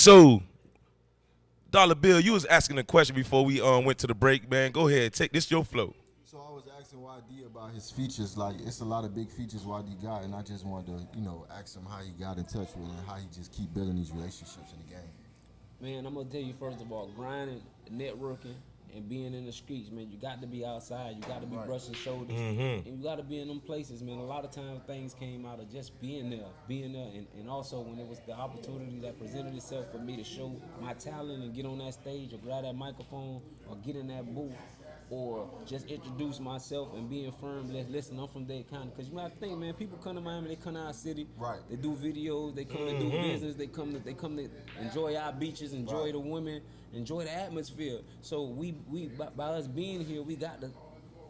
So, Dollar Bill, you was asking a question before we went to the break, man. Go ahead, take this your flow. So I was asking YD about his features. Like, it's a lot of big features YD got, and I just wanted to, ask him how he got in touch with it and how he just keep building these relationships in the game. Man, I'm gonna tell you first of all, grinding, networking, and being in the streets, man. You got to be outside. You got to be brushing shoulders, and you got to be in them places, man. A lot of times things came out of just being there, and also when it was the opportunity that presented itself for me to show my talent and get on that stage or grab that microphone or get in that booth. Or just introduce myself and being firm. Listen, I'm from Dade County. Because you might think, man, people come to Miami, they come to our city. Right. They do videos, they come to do business, they come to enjoy our beaches, enjoy the women, enjoy the atmosphere. So we by us being here, we got to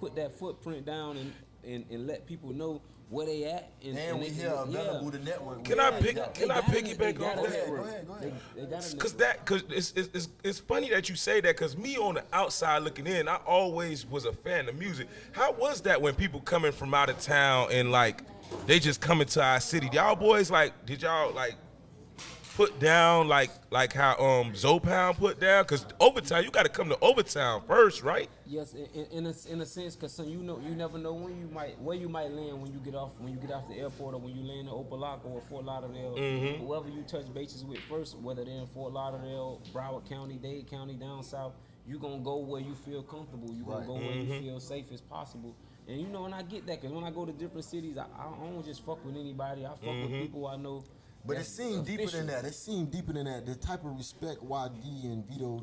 put that footprint down and let people know where they at. And we here available to network. Can I piggyback off that? Go ahead. Cause it's funny that you say that. Cause me on the outside looking in, I always was a fan of music. How was that when people coming from out of town and like they just coming to our city? Y'all boys did y'all put down like how Zopound put down? Cause Overtown, you got to come to Overtown first, right? Yes, in a sense, cause you never know where you might land when you get off the airport or when you land in Opelika or Fort Lauderdale. Whoever you touch bases with first, whether they're in Fort Lauderdale, Broward County, Dade County, down south, you gonna go where you feel comfortable. You gonna go where you feel safe as possible. And and I get that, cause when I go to different cities, I don't just fuck with anybody. I fuck with people I know. But it seemed deeper than that. The type of respect YD and Vito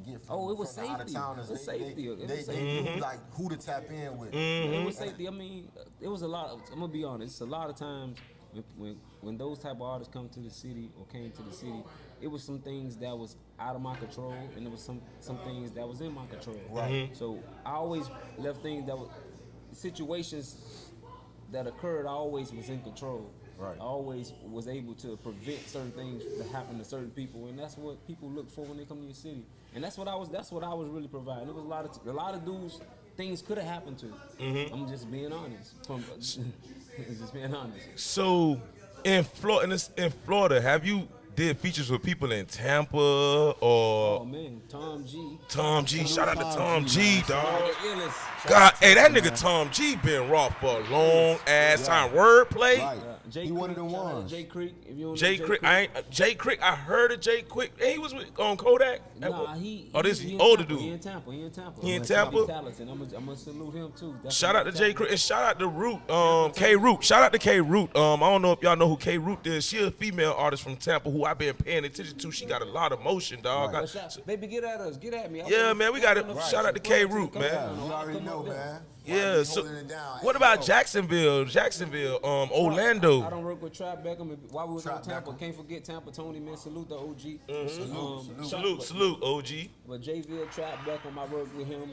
get from, it was from the out of safety. towners. It was safety. They knew like who to tap in with. It was safety. I mean, it was a lot. I'm gonna be honest. A lot of times when those type of artists come to the city or came to the city, it was some things that was out of my control, and there was some things that was in my control. Right. So I always left things that were situations that occurred. I always was in control. Right. I always was able to prevent certain things that happen to certain people, and that's what people look for when they come to your city. And that's what I was really providing. There was a lot of dudes things could have happened to. I'm just being honest. Just being honest. So in Florida, have you did features with people in Tampa or? Oh man, Tom G. Shout out to Tom G, dog. Illest. God, hey, that nigga Tom G been raw for a long ass time. Wordplay. Right. He one of the ones. Jay Creek. If you don't Jay know Creek, Jay Creek. I heard of Jay Creek. Hey, he was on Kodak. Nah, this he older Tampa. dude. He in Tampa. He in Tampa? Talented. I'm gonna salute him too. Shout out to Jay Creek and shout out to Root, K Root. Shout out to K Root. I don't know if y'all know who K Root is. She a female artist from Tampa who I've been paying attention to. She got a lot of motion, dog. Baby, get at us. Get at me. Yeah, man, we got it. Shout out to K Root, man. You already know, man. Yeah. So, what about Jacksonville? Orlando. I don't work with Trap Beckham. While we was in Tampa, can't forget Tampa. Tony, man, salute the OG. Salute, OG. But Jayville, Trap Beckham, I worked with him.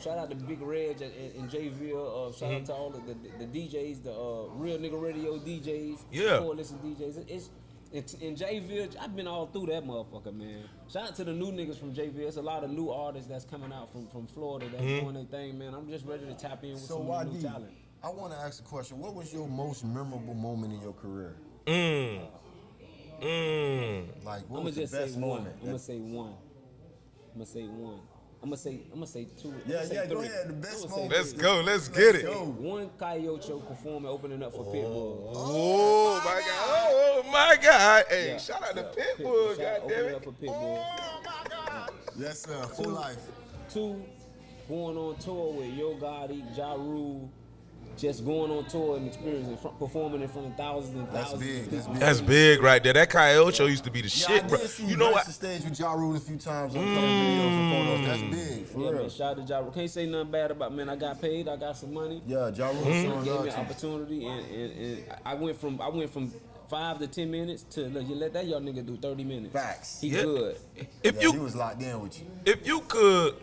Shout out to Big Reg in Jayville. Shout out to all of the DJs, the Real Nigga Radio DJs. Yeah. Coalition DJs. In Jayville, I've been all through that motherfucker, man. Shout out to the new niggas from Jayville. It's a lot of new artists that's coming out from Florida that's doing their thing, man. I'm just ready to tap in with some new talent. I want to ask a question. What was your most memorable moment in your career? Like, what was the best moment? I'm gonna say one. I'm gonna say two. Yeah, go ahead. The best moment. Let's go. Let's get it. One Coyote performing, opening up for Pitbull. Oh my God. Oh my God. Hey, Yeah, shout out to yeah. Pitbull. Shout God damn opening it. up for Pitbull. Yes, sir. Full life. Two, going on tour with Yo Gotti, Ja Rule, just going on tour and experiencing, performing in front of thousands and thousands. That's big. That's big right there. That Coyote show used to be the shit, bro. You know what? The stage with Ja Rule a few times on videos and photos. That's big. For real. Man, shout out to Ja Rule. Can't say nothing bad about, man. I got paid. I got some money. Yeah, Ja Rule Gave me an opportunity, and I went from 5 to 10 minutes to look, you let that young nigga do 30 minutes. Facts. He good. If he was locked in with you. If you could.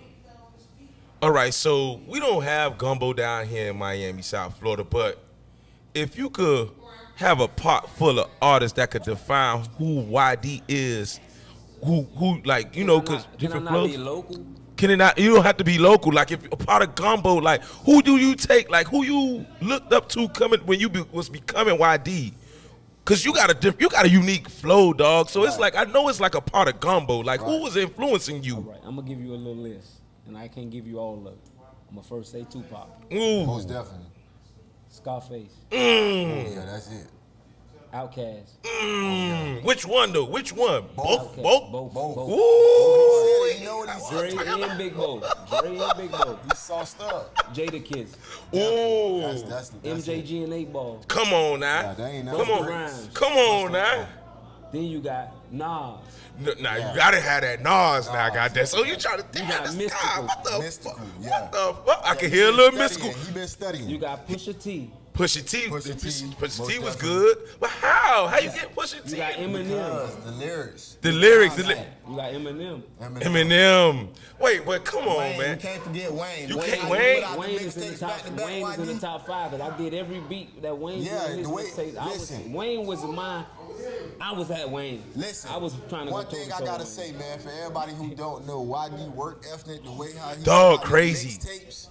All right, so we don't have gumbo down here in Miami, South Florida, but if you could have a pot full of artists that could define who YD is, who like, you know, because different flows. Can I not be local? Can it not? You don't have to be local. Like, if a part of gumbo, like, who do you take? Like, who you looked up to coming when you was becoming YD? Cause you got a unique flow, dog. So it's like I know it's like a part of gumbo. Like who was influencing you? All right, I'm gonna give you a little list, and I can't give you all of it. I'm gonna first say Tupac, Ooh. Most definitely. Scarface, Yeah, that's it. Outkast. Which one though? Which one? Both. Outkast, Both. both. Ooh. You know what he Dre said? and Big Bo. Dre and Big Bo. He sauced up. Jada Kiss. Ooh. That's MJG and 8 Ball. Come on now. Yeah, they ain't Come never on. Rhymes. Come on now. Then you got Nas. Now you gotta have that Nas now, goddamn. So you trying to You got this Mystical. guy, what the Mystical, fuck? yeah. What the fuck? I can He hear a been little studying. mystical. He been studying. You got Pusha T. Pusha T. Pusha T, Pusha most T was definitely. good, but how? How you get Pusha You T? got Eminem. Because the lyrics. The lyrics. You got Eminem. Eminem. Wait, but come on, Wayne, man. you can't forget Wayne. You Wayne, can't- put Wayne- out the Wayne is in the mixtapes top. back-to-back, Wayne is in the YD. top 5. Cause I did every beat that Wayne Yeah, did. the way- Listen, listen. Wayne was mine. I was at Wayne. Listen, I was trying to one go thing I toe-to-toe gotta with say, man, for everybody who don't know, YD work ethic, the way how he Dog, put out crazy. his mixtapes,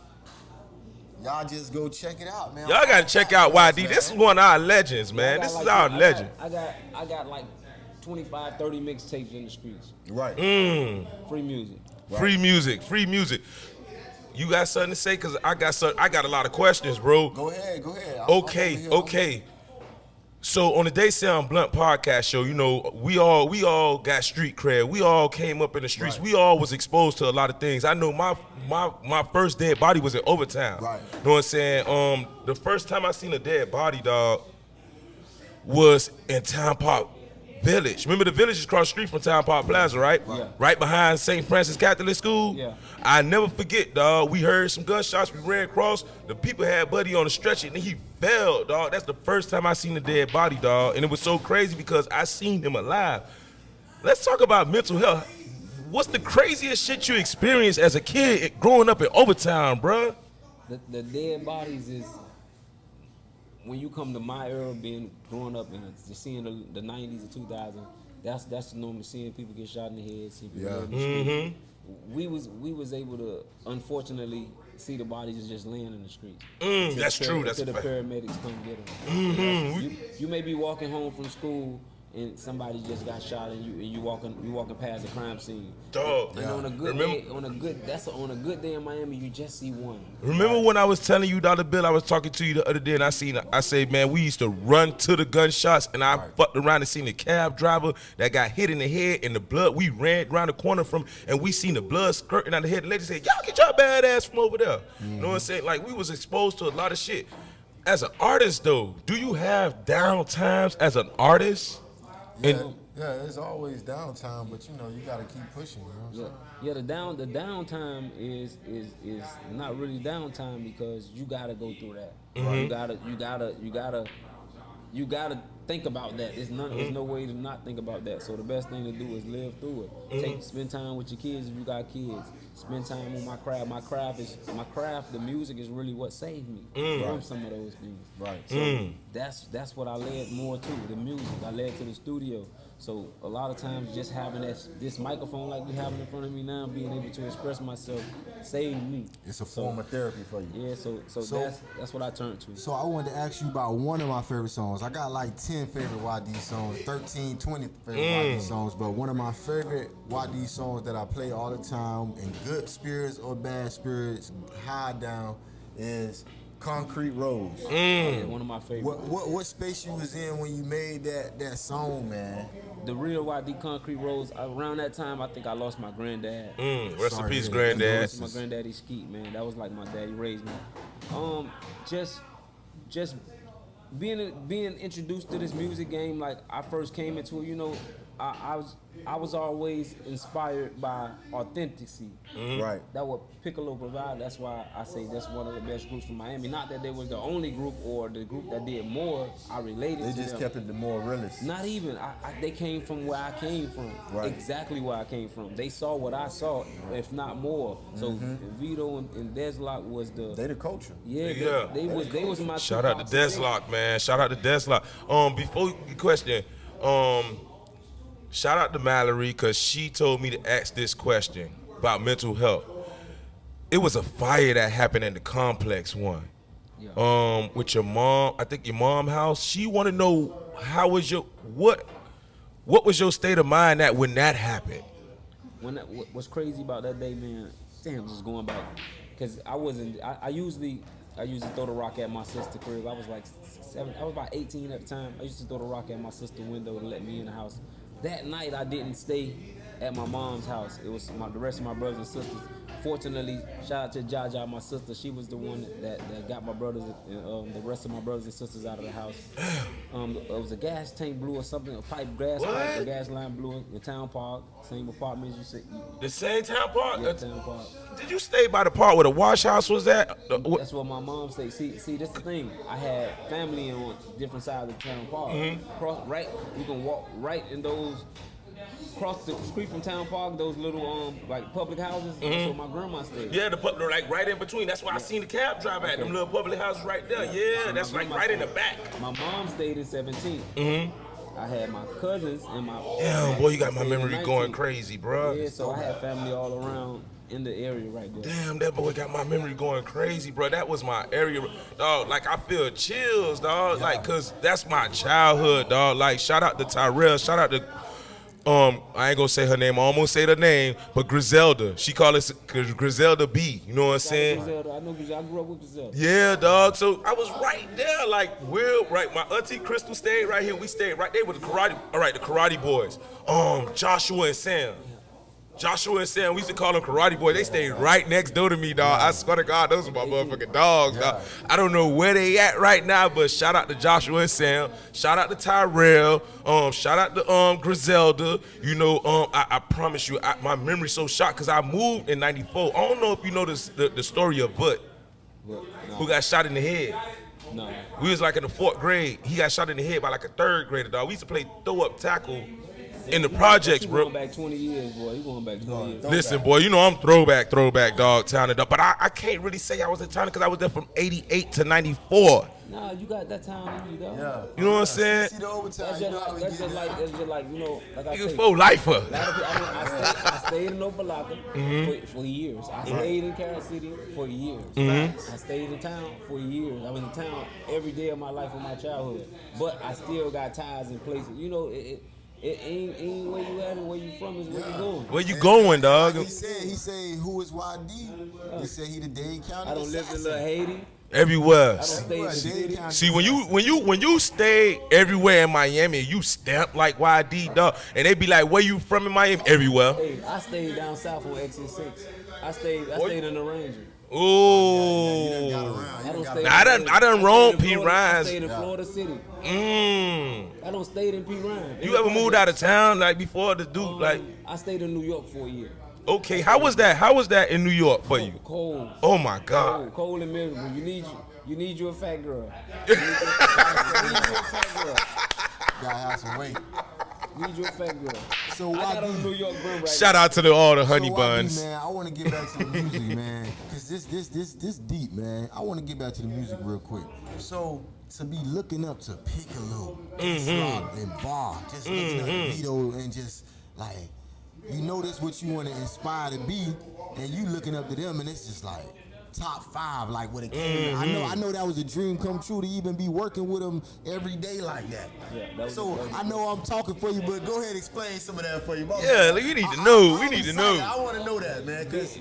y'all just go check it out, man. Y'all gotta check out YD. This is one of our legends, man. This is our legend. I got like 25, 30 mixtapes in the streets. Right. Free music. Free music. Free music. You got something to say? Cause I got a lot of questions, bro. Go ahead. Okay. So on the Day Sound Blunt podcast show, you know, we all got street cred. We all came up in the streets. Right. We all was exposed to a lot of things. I know my first dead body was in Overtown. Right. You know what I'm saying? The first time I seen a dead body, dog, was in Town Park Village. Remember the village is across the street from Town Park Plaza, right? Yeah. Right behind St. Francis Catholic School. Yeah. I never forget, dog. We heard some gunshots. We ran across. The people had Buddy on the stretcher, and he fell, dog. That's the first time I seen a dead body, dog. And it was so crazy because I seen him alive. Let's talk about mental health. What's the craziest shit you experienced as a kid growing up in Overtown, bruh? The dead bodies is when you come to my era, growing up and seeing the 90s and 2000s. That's the norm of seeing people get shot in the head, see people dead in the street. We was able to unfortunately see the bodies just laying in the street. That's true. That's a until the fact. paramedics come get them. You may be walking home from school and somebody just got shot and you walking past the crime scene. Dog. And on a good Remember- day, on a good day in Miami, you just see one. Remember when I was telling you, Dr. Bill, I was talking to you the other day, and I said, man, we used to run to the gunshots, and I fucked around and seen the cab driver that got hit in the head, and the blood, we ran around the corner from, and we seen the blood skirting out the head. The lady said, y'all get your bad ass from over there. You know what I'm saying? Like, we was exposed to a lot of shit. As an artist, though, do you have down times as an artist? Yeah, it's always downtime, but you know you gotta keep pushing. You know what I'm saying? Yeah, the downtime is not really downtime because you gotta go through that. You gotta think about that. There's no way to not think about that. So the best thing to do is live through it. Spend time with your kids if you got kids. Spend time on my craft. My craft. The music is really what saved me from some of those things. Right. So that's what I led more to, the music. I led to the studio. So a lot of times just having this microphone like we have in front of me now, being able to express myself, saved me. It's a form of therapy for you. Yeah, so that's what I turned to. So I wanted to ask you about one of my favorite songs. I got like 10 favorite YD songs, 13, 20 favorite YD songs, but one of my favorite YD songs that I play all the time in good spirits or bad spirits, high down, is Concrete Rose. Yeah, one of my favorites. What space you was in when you made that song, man? The real YD Concrete Rose, around that time, I think I lost my granddad. Rest in Sorry, peace, man. granddad. Lost my granddaddy Skeet, man. That was like my daddy raised me. Just being introduced to this music game, like I first came into it, you know, I was always inspired by authenticity. Right. That what Piccolo provided. That's why I say that's one of the best groups from Miami. Not that they was the only group or the group that did more. I related They to just them. kept it the more realist. Not even. They came from where I came from. Right. Exactly where I came from. They saw what I saw, if not more. So Vito and Deslock was the. They the culture. Yeah. They was my. Shout out to Deslock, man. Shout out to Deslock. Before you question, shout out to Mallory because she told me to ask this question about mental health. It was a fire that happened in the complex one. Yeah. With your mom, I think your mom house. She want to know how was your what was your state of mind that when that happened? What's crazy about that day, man? Damn, just going back, cause I wasn't. I usually throw the rock at my sister's crib. I was like 7. I was about 18 at the time. I used to throw the rock at my sister's window to let me in the house. That night, I didn't stay at my mom's house. It was the rest of my brothers and sisters. Fortunately, shout out to Jaja, my sister. She was the one that got my brothers, the rest of my brothers and sisters out of the house. It was a gas tank blew or something, a gas line blew in the town park, same apartments you said. The same town park? Yeah, town park. Did you stay by the part where the wash house was at? That's what my mom stayed. See, that's the thing. I had family on different sides of the town park. You can walk right in those. Across the street from Town Park, those little like public houses. That's where my grandma stayed. Yeah, like right in between. That's why I seen the cab drive at them little public houses right there. Yeah, that's like right in the back. My mom stayed in 17. I had my cousins and my. Damn, boy, you got my memory going crazy, bro. Yeah, so I had family all around in the area right there. Damn, that boy got my memory going crazy, bro. That was my area, dog. Like I feel chills, dog. Like, cause that's my childhood, dog. Like, shout out to Tyrell. Shout out to. I ain't gonna say her name. I almost say the name, but Griselda. She call us Griselda B. You know what I'm saying? Griselda. I know Griselda. I grew up with Griselda. Yeah, dog. So I was right there, like right. My auntie Crystal stayed right here. We stayed right there with the karate. All right, the karate boys. Joshua and Sam. We used to call them karate boys. They stayed right next door to me, dog. I swear to God, those are my motherfucking dogs, dog. I don't know where they at right now, but shout out to Joshua and Sam. Shout out to Tyrell. Shout out to Griselda. You know, I promise you, my memory's so shot because I moved in '94. I don't know if you know the story of Bud, who got shot in the head. No. We was like in the 4th grade. He got shot in the head by like a 3rd grader, dog. We used to play throw up tackle in the projects, bro. Going back 20 years, boy. You going back 20 years. Listen, boy, you know I'm throwback, dog, town and up. But I can't really say I was in town because I was there from '88 to '94. Nah, you got that town in you, though. Yeah. You know what I'm saying? See the overtime. That's just like, you know, like I Nigga, say. for lifer. I stayed in Opalaka for years. I stayed in Carol City for years. I stayed in town for years. I was in town every day of my life of my childhood. But I still got ties in places. You know, it ain't where you at and where you from is where you going. Where you going, dog? He said, who is YD? He said he the Dade County I don't live in assassin. Little Haiti. Everywhere. I don't stay in the city. See, when you stay everywhere in Miami, you stamp like YD, dog, and they be like, "Where you from in Miami?" Everywhere. Hey, I stayed down south on Exit 6. I stayed in the Ranger. Ooh. I done roamed P. Ryan's. I stayed in Florida City. I don't stay in P. Ryan. You ever moved out of town like before to do like? I stayed in New York for a year. Okay, how was that? How was that in New York for you? Cold. Oh my God. Cold and miserable. You need you a fat girl. You need you a fat girl. Gotta have some weight. Need you a fat girl. So I got on New York bun right Shout out to all the honey so buns. Man, I want to get back to the music, man, because this deep, man. I want to get back to the music real quick. So to be looking up to Piccolo, and Bar, just looking up to Vito, and just like, you know, that's what you want to inspire to be, and you looking up to them, and it's just like top 5, like when it came. I know that was a dream come true to even be working with them every day like that. Yeah, So I know I'm talking for you, but go ahead and explain some of that for you. Yeah, like, you need to know. We need to know. I want to know that, man, because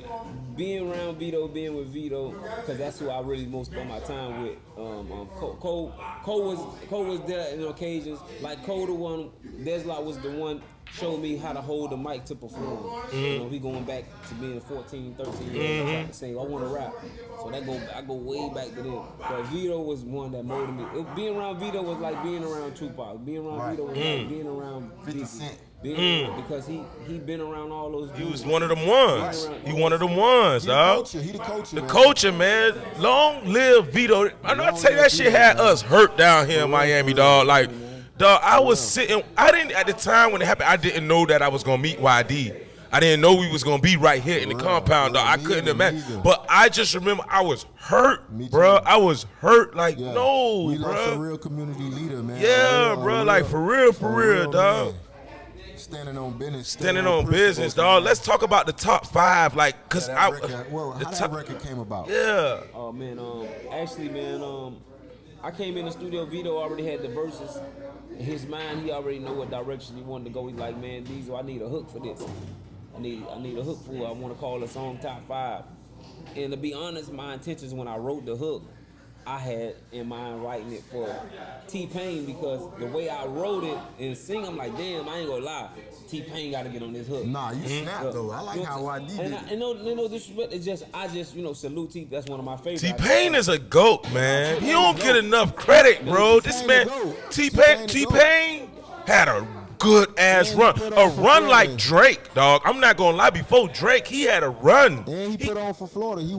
being around Vito, being with Vito, because that's who I really most spend my time with. Cole was there in occasions. Like Cole, the one, Deslot was the one showed me how to hold the mic to perform. You know, we going back to being 14, 13 years old, trying to say, I want to rap. So I go way back to them. But Vito was one that molded me. Being around Vito was like being around Tupac. Being around Vito was like being around 50 Cent. Because he been around all those dudes. He was one of them ones. He one of them ones, dog. He the culture. The culture, man. Long live Vito. I tell you, that shit had us hurt down here in Miami, dog. Like, dog, I was sitting. I didn't at the time when it happened. I didn't know that I was gonna meet YD. I didn't know we was gonna be right here in the compound, dog. I couldn't imagine. But I just remember I was hurt, bro. I was hurt. Like, no, we bro. lost a real community leader, man. Yeah, bro. Like for real, dog. Man. Standing on business, dog. Let's talk about the top 5, like, cause that record came about. Yeah. Oh man, actually, man, I came in the studio, Vito already had the verses. In his mind, he already know what direction he wanted to go. He's like, man, Diesel, I need a hook for this. I need a hook for it. I want to call the song Top 5. And to be honest, my intentions when I wrote the hook, I had in mind writing it for T-Pain because the way I wrote it and sing, I'm like, damn, I ain't gonna lie. T-Pain got to get on this hook. Nah, you snapped though. I like how YD did it. And no disrespect. It's just I salute T. That's one of my favorites. T-Pain is a GOAT, man. He don't get enough credit, bro. This man, T-Pain had a good ass run. A run like Drake, dog. I'm not gonna lie. Before Drake, he had a run. And he put on for Florida. He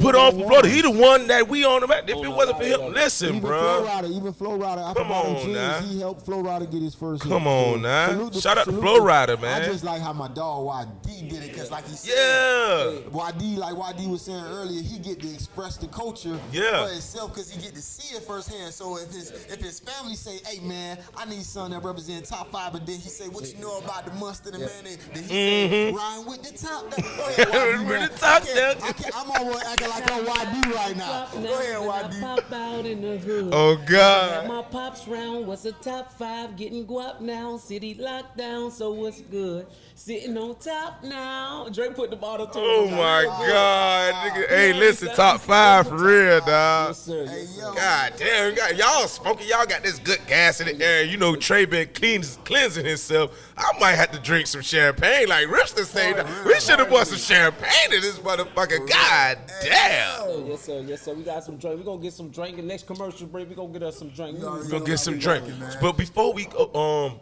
the one that we on him. If it wasn't for him, listen, bro. Even Flo Rida. Come on now. He helped Flo Rida get his first hit. Come on now. Shout out to Flo Rida, man. I just like how my dog YD did it, cause like he said, YD was saying earlier, he get to express the culture for himself, cause he get to see it firsthand. So if his family say, hey man, I need something that represent top 5, but then he say, what you know about the mustard and mayonnaise? Then he say, Ryan with the top down. Go ahead, YD, with the top down. I'm almost acting like I'm YD right now. Go ahead, YD. Pop out in the hood. Oh God. My pops round was a top 5, getting guap now. City lockdown, so what's good? Sitting on top now. Drake put the bottle to Oh my God, nigga. Hey, listen, top 5 for real, dog. Yes, sir. Hey, yo. God damn, y'all smoking. Y'all got this good gas in the air. You know, Trey been cleansing himself. I might have to drink some champagne, like Ripster said. We should have bought some champagne in this motherfucker. God damn. Yes, sir. Yes, sir. We got some drink. We gonna get some drink. The next commercial break, we gonna get us some drink. We gonna get some drink. But before we go,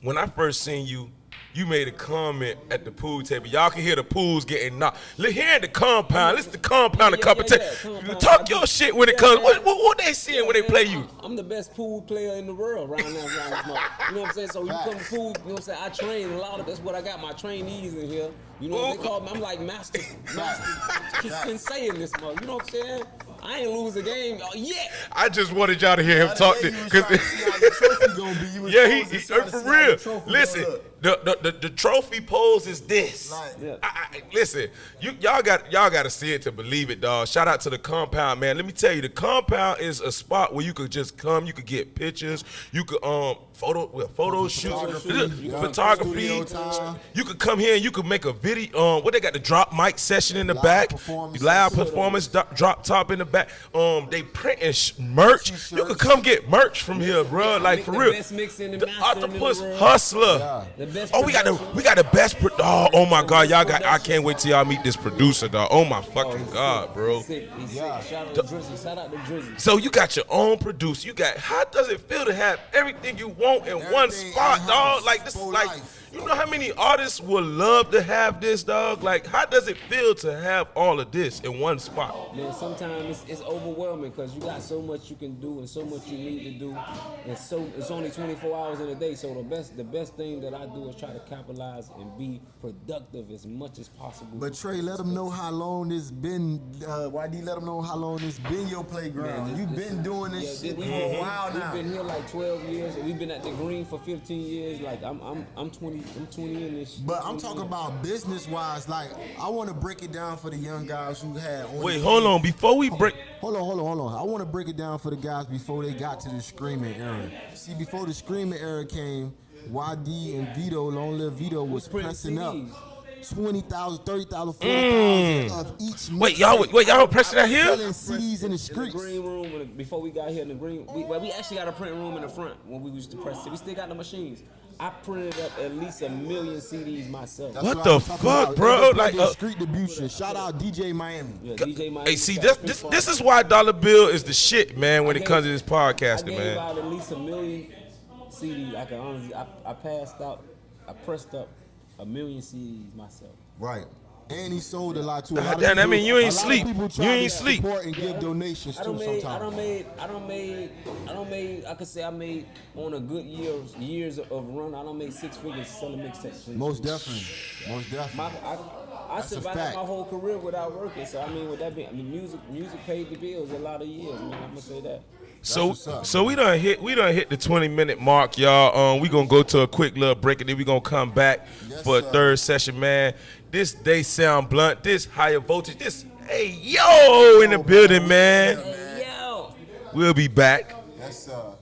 when I first seen you, you made a comment at the pool table. Y'all can hear the pools getting knocked. Look here at the compound. Listen to compound a couple times. Talk your shit when it comes. What they seeing when they play you? I'm the best pool player in the world right now. You know what I'm saying? So you come to pool, you know what I'm saying? I train a lot of that's what I got my trainees in here. You know what they call me? I'm like master. Keep saying this, mother. You know what I'm saying? I ain't lose a game yet. I just wanted y'all to hear him talk. For real. Listen, the trophy pose is this. Listen, y'all got to see it to believe it, dog. Shout out to the compound, man. Let me tell you, the compound is a spot where you could just come, you could get pictures, you could photo shoots, photography. You could come here and you could make a video. What they got, the drop mic session in the back, live performance drop top in the back. They printing merch. You could come get merch from here, bro. Like for real. The Octopus Hustler. Oh, we got the best. Oh my God, y'all got. I can't wait till y'all meet this producer, dog. Oh my fucking God, bro. Shout out to Drizzy. So you got your own producer. You got. How does it feel to have everything you want in one spot, dog? Like this, like. You know how many artists would love to have this, dog? Like, how does it feel to have all of this in one spot? Man, sometimes it's overwhelming because you got so much you can do and so much you need to do, and so it's only 24 hours in a day. So the best thing that I do is try to capitalize and be productive as much as possible. But Trey, let them know how long this been. YD, let them know how long this been your playground. You've been doing this shit for a while now. We've been here like 12 years, and we've been at the Green for 15 years. Like I'm 20 in this shit. But I'm talking about business-wise. Like, I want to break it down for the young guys who had. Wait, hold on. Before we break. Hold on. I want to break it down for the guys before they got to the screaming era. See, before the screaming era came, YD and Vito, Long Live Vito, was pressing up 20,000, 30,000, 40,000 of each. Wait, y'all pressing that here? Selling CDs in the streets. In the green room, before we got here in the green, we actually got a print room in the front when we used to press it. We still got the machines. I printed up at least 1 million CDs myself. What the fuck, bro? Like street distribution. Shout out DJ Miami. Yeah, DJ Miami. Hey, see, this is why Dollar Bill is the shit, man. When it comes to this podcasting, man. I gave out at least 1 million CDs. I can honestly, I pressed up 1 million CDs myself. Right. And he sold a lot too. Damn, I mean, you ain't sleep. You ain't sleep. Support and give donations too sometimes. I don't made. I could say I made on a good years of run. I don't make 6 figures selling mixtapes. Most definitely. I survived my whole career without working. So I mean, with that being, music paid the bills a lot of years. Man, I'm gonna say that. So we done hit the 20-minute mark, y'all. We gonna go to a quick little break and then we gonna come back for a third session, man. This Day Sound Blunt, this higher voltage, this hey yo in the building, man. Yo. We'll be back. Yes, sir.